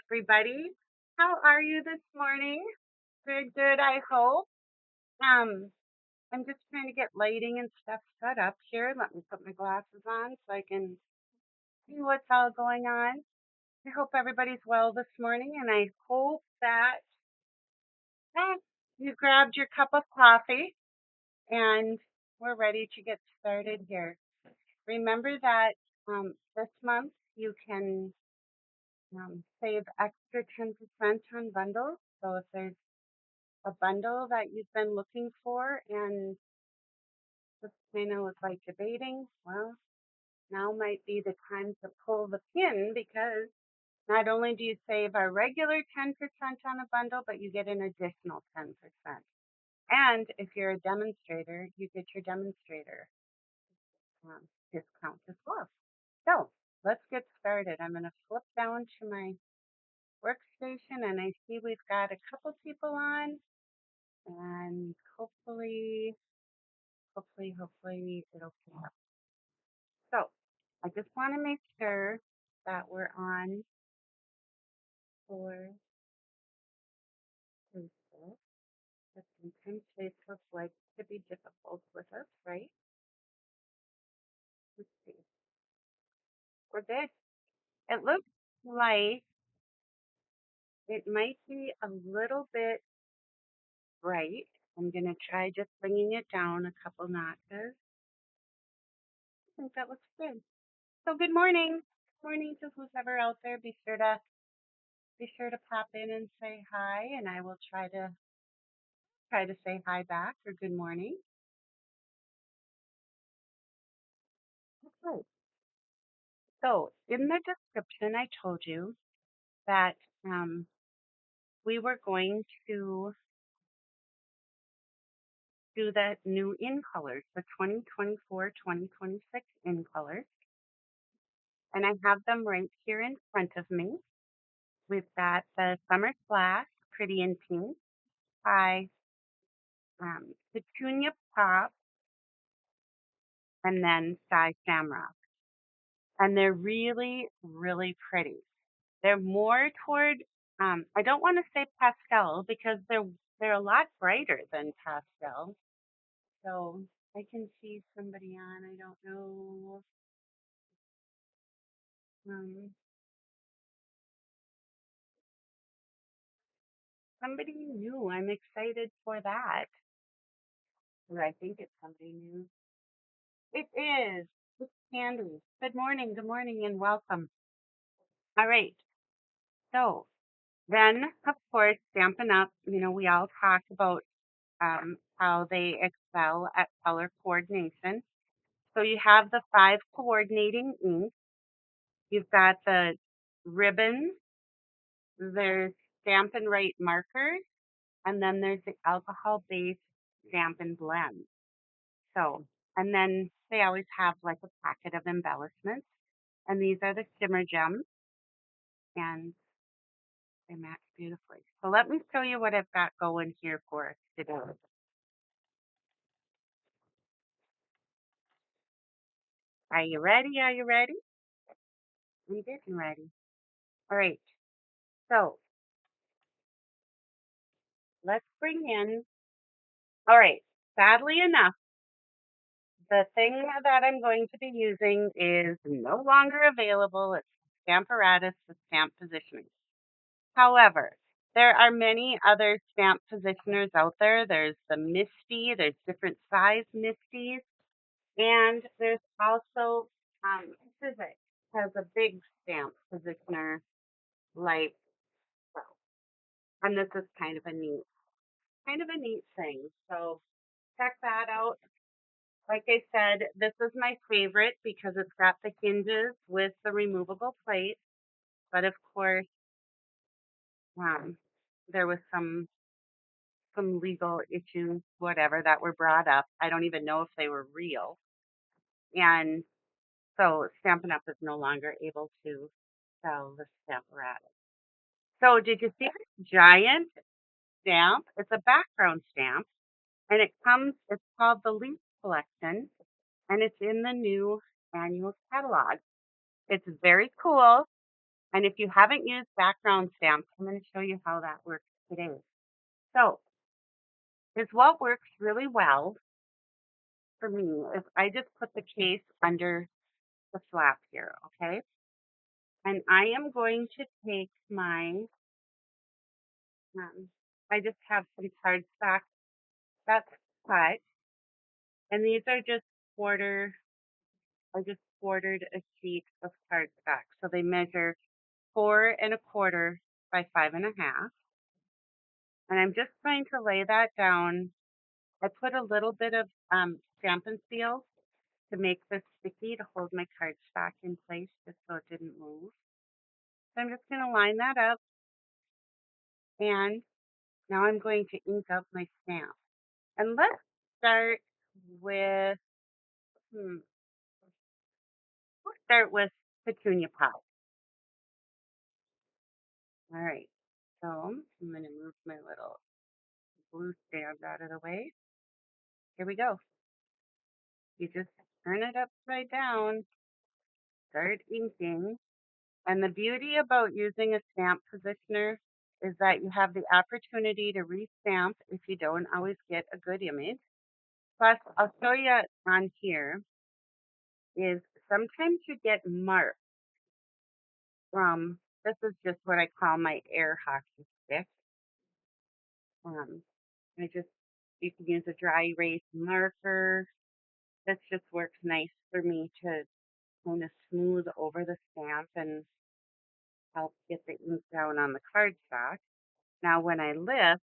everybody. How are you this morning? Good, good, I hope. I'm just trying to get lighting and stuff set up here. Let me put my glasses on so I can see what's all going on. I hope everybody's well this morning, and I hope that eh, you grabbed your cup of coffee and we're ready to get started here. Remember that this month you can save extra 10% on bundles. So if there's a bundle that you've been looking for and just kind of was like debating, well, now might be the time to pull the pin because not only do you save a regular 10% on a bundle, but you get an additional 10%. And if you're a demonstrator, you get your demonstrator discount as well. So let's get started. I'm going to flip down to my workstation and I see we've got a couple people on and hopefully it'll come up. So I just want to make sure that we're on for Facebook. But sometimes Facebook likes to be difficult with us, right? Let's see. We're good. It looks like it might be a little bit bright. I'm going to try just bringing it down a couple notches. I think that looks good. So good morning. Morning to who's ever out there. Be sure to pop in and say hi, and I will try to say hi back or good morning. Okay. So in the description, I told you that we were going to do the new in colors, the 2024-2026 in colors, and I have them right here in front of me. We've got the Summer Splash, Pretty in Pink, by Petunia Pop, and then Sky Shamrock. And they're really, really pretty. They're more toward, I don't want to say pastel because they're a lot brighter than pastel. So I can see somebody on, I don't know. Somebody new. I'm excited for that. Or I think it's somebody new. It is. It's Candy. Good morning, and welcome. All right. So then, of course, Stampin' Up, we all talk about how they excel at color coordination. So you have the 5 coordinating inks. You've got the ribbons. There's Stampin' Right markers. And then there's the alcohol-based Stampin' Blend. So, and then they always have like a packet of embellishments. And these are the shimmer gems. And they match beautifully. So let me show you what I've got going here for us today. Are you ready? Are you ready? I'm getting ready. All right. So let's bring in, all right. Sadly enough, the thing that I'm going to be using is no longer available. It's Stamparatus, the stamp positioning. However, there are many other stamp positioners out there. There's the Misty, there's different size Misties, and there's also Physics has a big stamp positioner like so. And this is kind of a neat thing. So check that out. Like I said, this is my favorite because it's got the hinges with the removable plate. But of course, there was some legal issues, whatever, that were brought up. I don't even know if they were real. And so Stampin' Up is no longer able to sell the Stamparatus. So did you see this giant stamp? It's a background stamp. And it's called the Leaf Collection. And it's in the new annual catalog. It's very cool. And if you haven't used background stamps, I'm going to show you how that works today. So, is what works really well for me is I just put the case under the flap here, okay? And I am going to take my, I just have some cardstock that's cut, and these are just I just quartered a sheet of cardstock. So they measure 4 1/4 by 5 1/2. And I'm just going to lay that down. I put a little bit of Stampin' Seal to make this sticky to hold my cardstock in place just so it didn't move. So I'm just going to line that up, and now I'm going to ink up my stamp. And let's start with, we'll start with Petunia Pop. All right, so I'm going to move my little blue stand out of the way. Here we go. You just turn it upside down, start inking. And the beauty about using a stamp positioner is that you have the opportunity to restamp if you don't always get a good image. Plus, I'll show you on here is sometimes you get marks from, this is just what I call my air hockey stick. I just, you can use a dry erase marker. This just works nice for me to kind of smooth over the stamp and help get the ink down on the cardstock. Now, when I lift,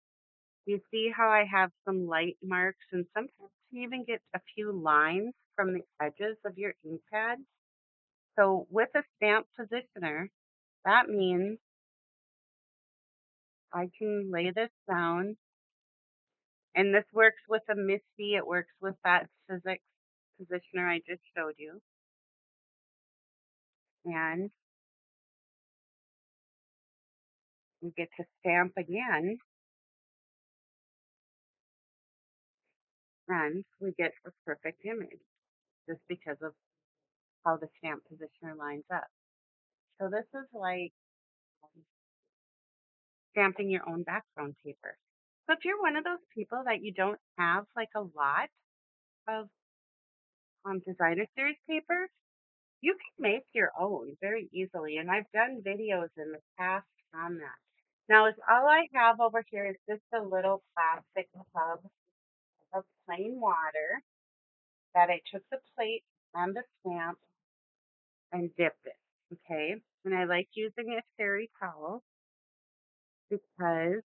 you see how I have some light marks, and sometimes you even get a few lines from the edges of your ink pad. So with a stamp positioner, that means I can lay this down, and this works with a MISTI. It works with that physics positioner I just showed you. And we get to stamp again, and we get a perfect image just because of how the stamp positioner lines up. So this is like stamping your own background paper. So if you're one of those people that you don't have like a lot of designer series paper, you can make your own very easily. And I've done videos in the past on that. Now, all I have over here is just a little plastic tub of plain water that I took the plate and the stamp and dipped it. Okay. And I like using a terry towel because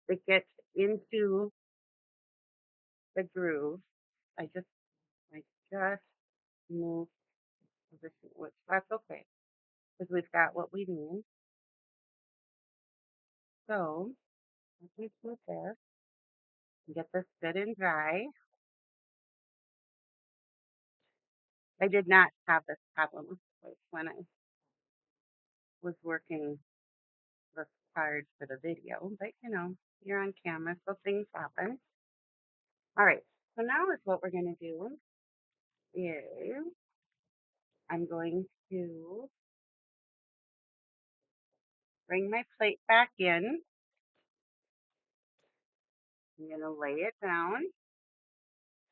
it gets into the groove. I just move position, which that's okay because we've got what we need. So let me put this and get this good and dry. I did not have this problem when I was working the cards for the video, but you know, you're on camera, so things happen. All right, so now is what we're going to do is I'm going to bring my plate back in. I'm going to lay it down.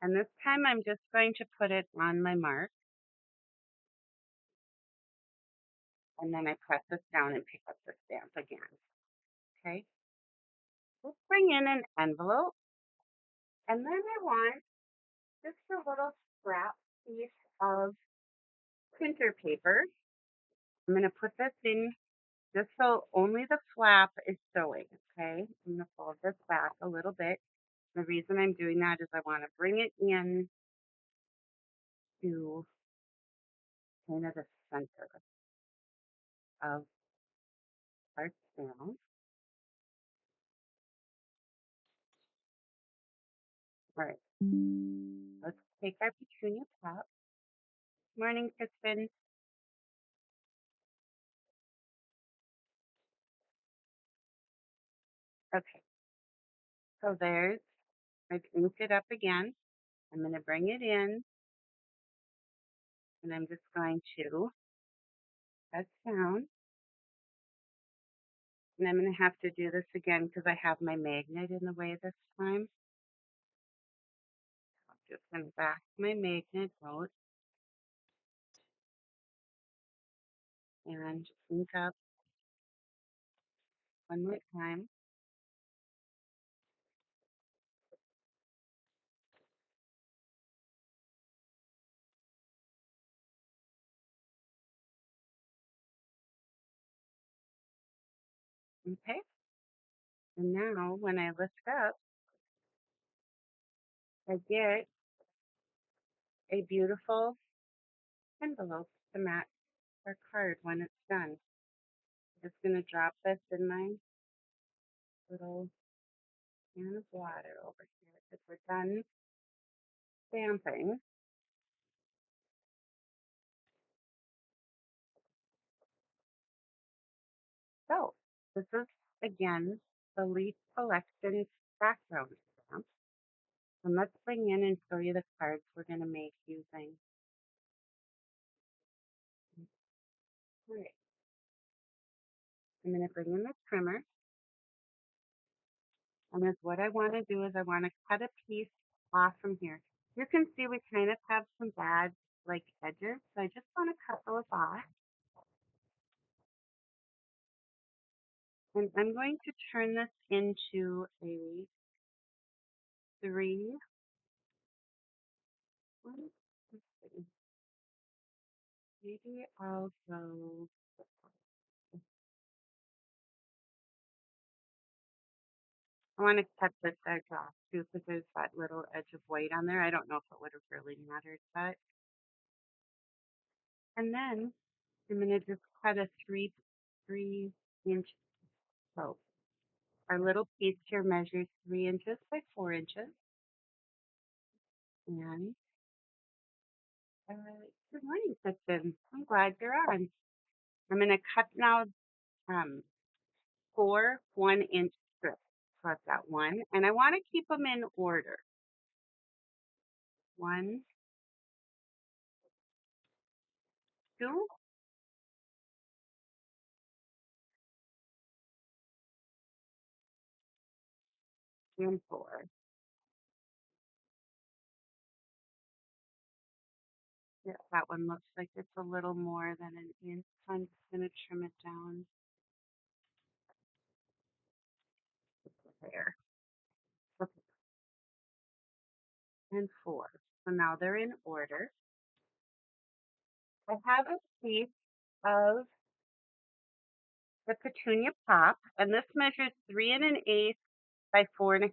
And this time I'm just going to put it on my mark. And then I press this down and pick up the stamp again. Okay. Let's bring in an envelope. And then I want just a little scrap piece of printer paper. I'm going to put this in just so only the flap is showing. Okay. I'm going to fold this back a little bit. The reason I'm doing that is I want to bring it in to kind of the center of our stamp. All right. Let's take our petunia top. Morning, Kristen. Okay. So I've inked it up again. I'm going to bring it in, and I'm just going to press down. And I'm going to have to do this again because I have my magnet in the way this time. I'm just going to back my magnet out and ink up one more time. Okay. And now when I lift up, I get a beautiful envelope to match our card when it's done. I'm just going to drop this in my little can of water over here because we're done stamping. So this is again the Leaf Collection background stamp. And let's bring in and show you the cards we're going to make using. All right. I'm going to bring in the trimmer. And then what I want to do is I want to cut a piece off from here. You can see we kind of have some bad like edges. So I just want to cut those off. And I'm going to turn this into a 3. Let's see. Maybe I'll go. I want to cut this edge off too because there's that little edge of white on there. I don't know if it would have really mattered, but. And then I'm going to just cut a 3 inch. So our little piece here measures 3 inches by 4 inches. And uh, good morning, Kristen. I'm glad you're on. I'm going to cut now um, 4 1-inch strips. So I've got 1, and I want to keep them in order. 1, 2, and 4. Yeah, that one looks like it's a little more than an inch. So I'm just going to trim it down there. Okay, and 4. So now they're in order. I have a piece of the Petunia Pop, and this measures 3 1/8 by 4 1/2.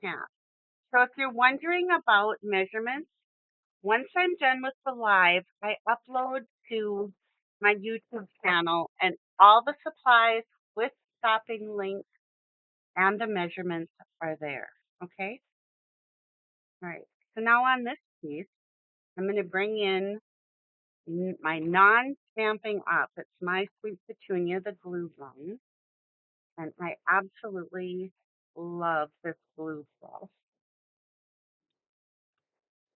So if you're wondering about measurements, once I'm done with the live, I upload to my YouTube channel and all the supplies with shopping links and the measurements are there. Okay? All right. So now on this piece, I'm going to bring in my non-Stampin' Up. It's my Sweet Petunia, the glue gun. And I absolutely love this glue brush.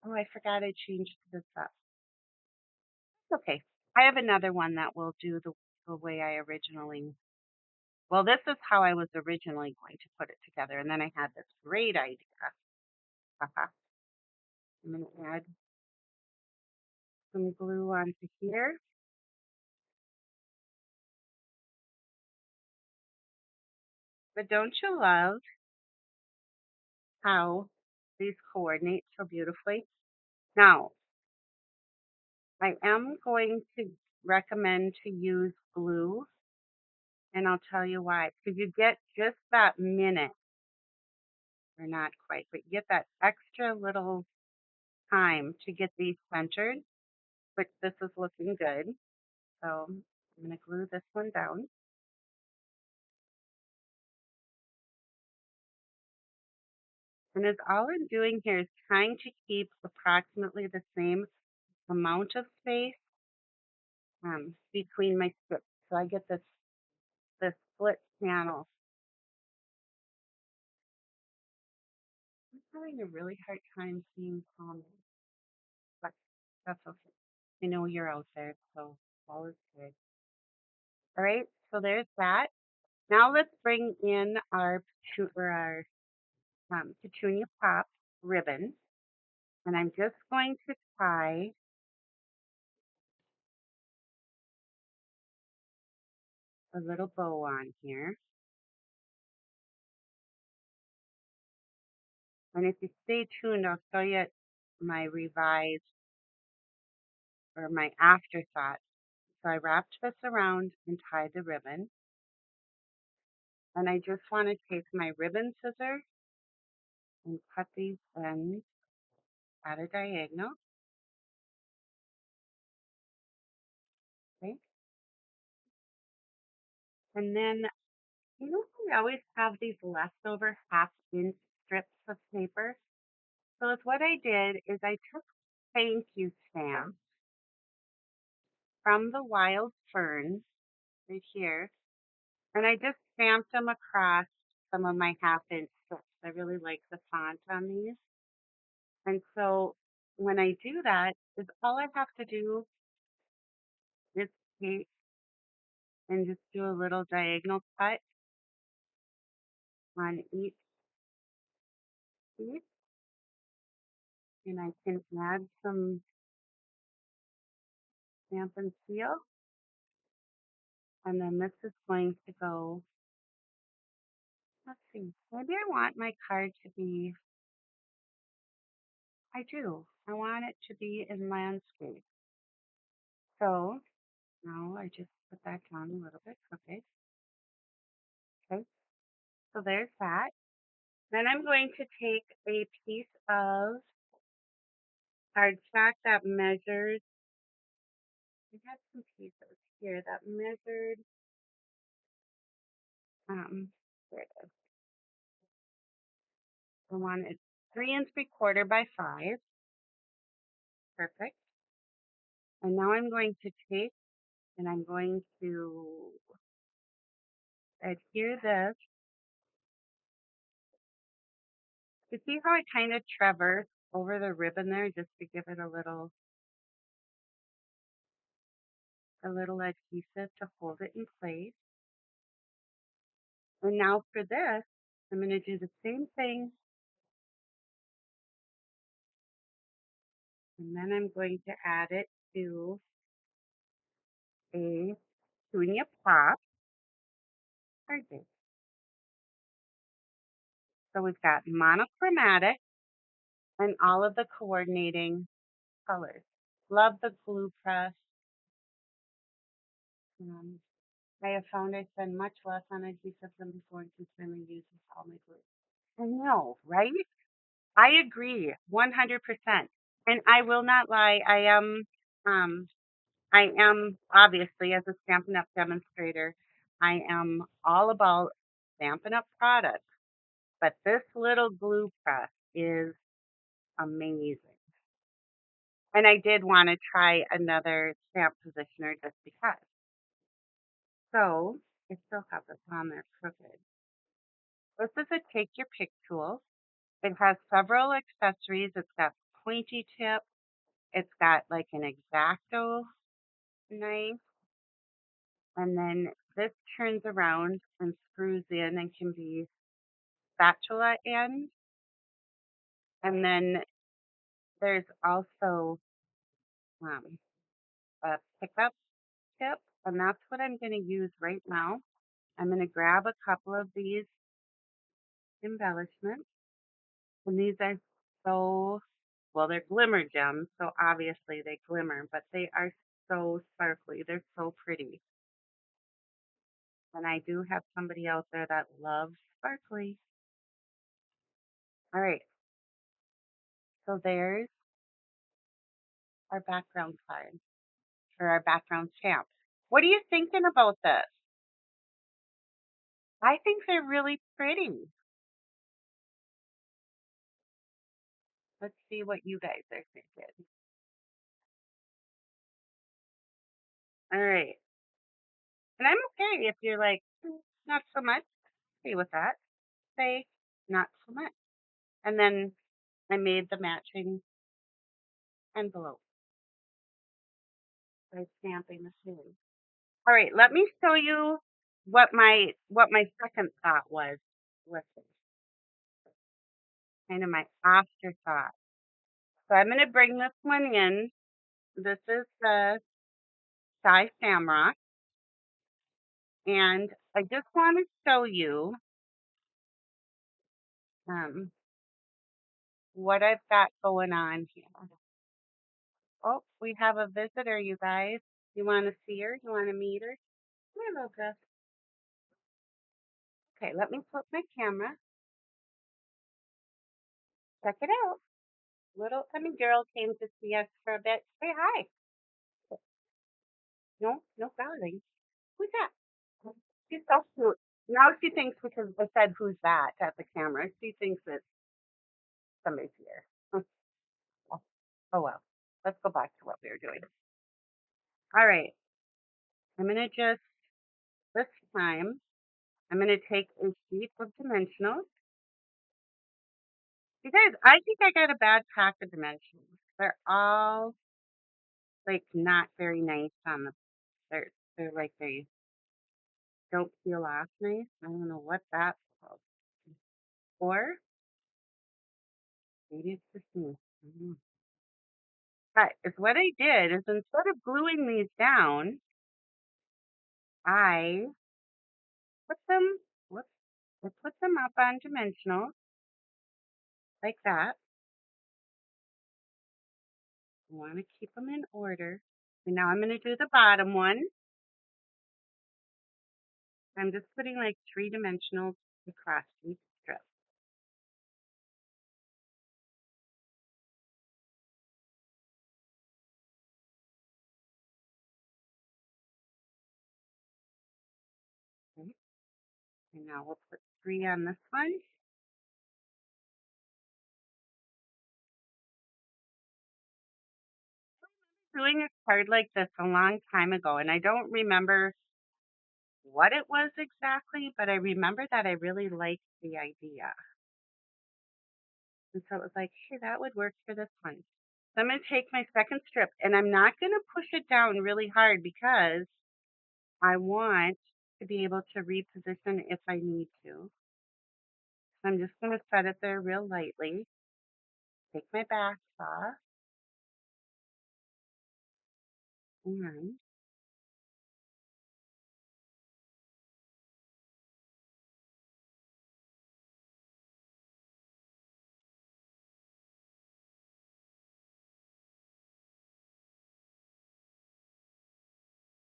Oh, I forgot I changed this up. Okay. I have another one that will do the way I originally. Well, this is how I was originally going to put it together. And then I had this great idea. Haha. I'm going to add some glue onto here. But don't you love how these coordinate so beautifully? Now, I am going to recommend to use glue, and I'll tell you why. Because you get just that minute, or not quite, but you get that extra little time to get these centered, which this is looking good. So I'm going to glue this one down. And as all I'm doing here is trying to keep approximately the same amount of space between my strips. So I get this split panel. I'm having a really hard time seeing comments, but that's okay. I know you're out there, so all is good. All right, so there's that. Now let's bring in our Petunia Pop ribbon, and I'm just going to tie a little bow on here. And if you stay tuned, I'll show you my revised or my afterthought. So I wrapped this around and tied the ribbon. And I just want to take my ribbon scissors and cut these ends at a diagonal. Okay. And then, we always have these leftover half-inch strips of paper. So what I did is I took thank you stamps from the wild ferns right here, and I just stamped them across some of my half-inch strips. I really like the font on these. And so when I do that, is all I have to do is take and just do a little diagonal cut on each piece, and I can add some Stampin' Seal, and then this is going to go, let's see, maybe I want my card to be, I want it to be in landscape. So now I just put that down a little bit crooked. Okay, so there's that. Then I'm going to take a piece of cardstock that measures, I had some pieces here that measured, there it is. I want it 3 3/4 by 5. Perfect. And now I'm going to take and I'm going to adhere this. You see how I kind of traverse over the ribbon there just to give it a little adhesive to hold it in place. And now for this, I'm going to do the same thing. And then I'm going to add it to a Petunia Pop card base. So we've got monochromatic and all of the coordinating colors. Love the glue press. I have found I spend much less on adhesive than before and consistently use all my glue. I know, right? I agree 100%. And I will not lie, um I am obviously as a Stampin' Up demonstrator, I am all about Stampin' Up products. But this little glue press is amazing. And I did want to try another stamp positioner just because. So I still have this on there crooked. This is a take your pick tool. It has several accessories. It's got pointy tip. It's got like an X-Acto knife. And then this turns around and screws in and can be spatula end. And then there's also a pickup tip. And that's what I'm going to use right now. I'm going to grab a couple of these embellishments. And these are so, well, they're glimmer gems, so obviously they glimmer, but they are so sparkly. They're so pretty. And I do have somebody out there that loves sparkly. All right. So there's our background card or our background stamp. What are you thinking about this? I think they're really pretty. Let's see what you guys are thinking. All right. And I'm okay if you're like, not so much. Okay with that. Say, not so much. And then I made the matching envelope by stamping the ceiling. All right, let me show you what my second thought was with it, kind of my afterthought. So I'm going to bring this one in. This is the Sky Shamrock, and I just want to show you what I've got going on here. Oh, we have a visitor, you guys. You want to see her? You want to meet her? Come here, Lucas. Okay, let me put my camera. Check it out. Little Emmy girl came to see us for a bit. Say hi. No, no, darling. Who's that? She's so cute. Now she thinks because I said who's that at the camera, she thinks that somebody's here. Oh well. Let's go back to what we were doing. All right. I'm gonna just this time I'm gonna take a sheet of dimensionals. You guys, I think I got a bad pack of dimensions. They're all like not very nice on the they're like they don't peel off nice. I don't know what that's called. Or maybe it's just me. I don't know. But is what I did is instead of gluing these down, I put them whoops, I put them up on dimensional like that. I want to keep them in order. And now I'm going to do the bottom one. I'm just putting like 3 dimensionals across each strip. Okay. And now we'll put 3 on this one. Doing a card like this a long time ago, and I don't remember what it was exactly, but I remember that I really liked the idea. And so it was like, hey, that would work for this one. So I'm going to take my second strip, and I'm not going to push it down really hard because I want to be able to reposition if I need to. So I'm just going to set it there real lightly. Take my back off. And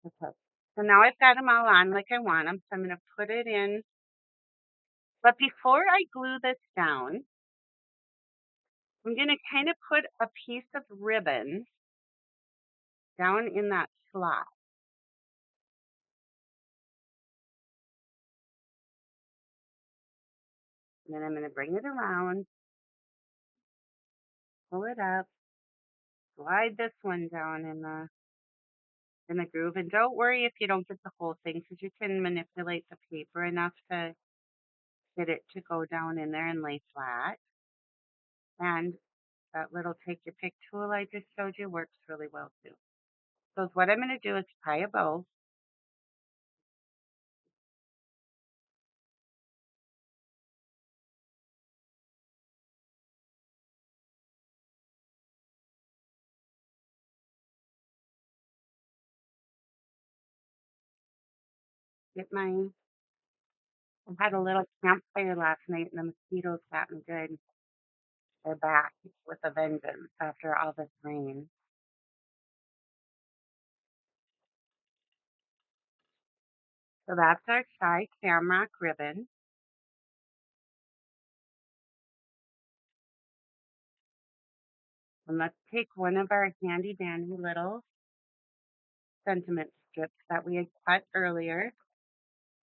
okay. So now I've got them all on like I want them. So I'm going to put it in. But before I glue this down, I'm going to kind of put a piece of ribbon down in that slot. And then I'm going to bring it around, pull it up, slide this one down in the groove. And don't worry if you don't get the whole thing because you can manipulate the paper enough to get it to go down in there and lay flat. And that little take your pick tool I just showed you works really well too. So what I'm going to do is tie a bow. I had a little campfire last night and the mosquitoes got me good. They're back with a vengeance after all this rain. So that's our Shy Shamrock ribbon. And let's take one of our handy dandy little sentiment strips that we had cut earlier.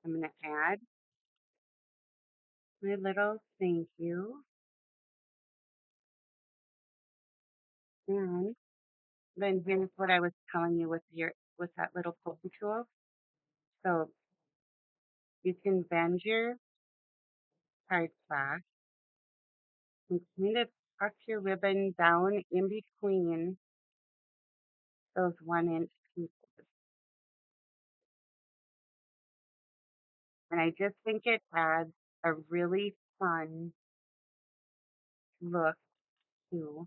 I'm going to add my little thank you. And then here's what I was telling you with that little pokey tool. So you can bend your cardstock and kind of tuck your ribbon down in between those 1-inch pieces. And I just think it adds a really fun look to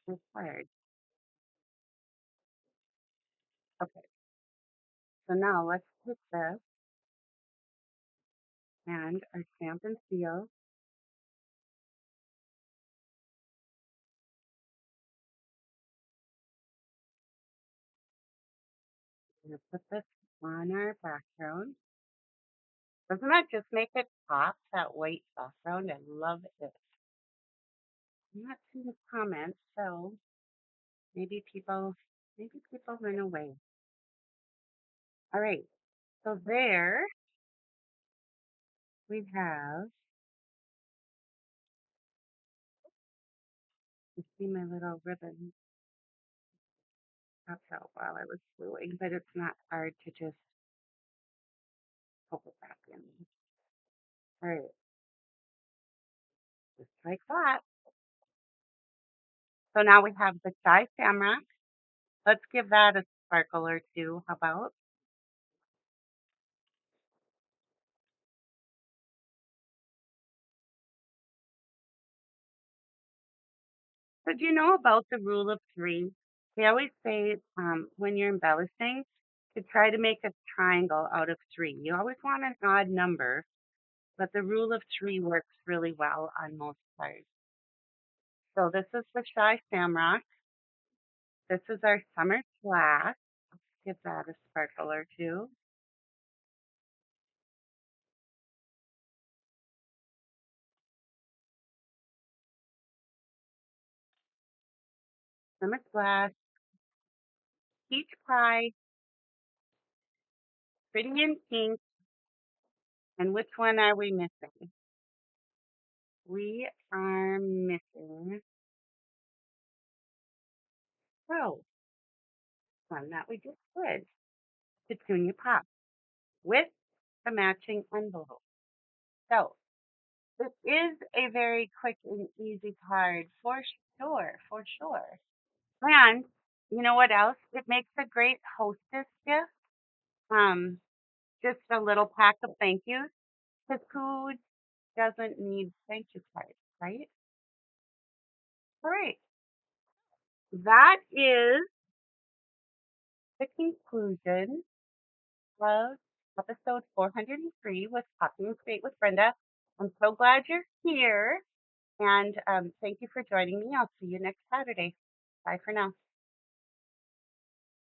this card. Okay, so now let's take this and our stamp and seal. I'm going to put this on our background. Doesn't that just make it pop, that white background? I love it. I'm not seeing comments, so maybe people went away. All right, so there we have, you see my little ribbon popped out while I was gluing, but it's not hard to just pull it back in. All right, just like that. So now we have the shy shamrock. Let's give that a sparkle or two. How about? So do you know about the rule of three? They always say when you're embellishing to try to make a triangle out of three. You always want an odd number, but the rule of three works really well on most cards. So this is the shy shamrock. This is our summer glass. Give that a sparkle or two. Summer glass, peach pie, pretty in pink, and which one are we missing? We are missing, oh, one that we just did, Petunia Pop, with the matching envelope. So this is a very quick and easy card for sure, for sure. And you know what else? It makes a great hostess gift. Um, just a little pack of thank yous. Because who doesn't need thank you cards, right? All right. That is the conclusion of episode 403 with Copy and Create with Brenda. I'm so glad you're here. And thank you for joining me. I'll see you next Saturday. Bye for now.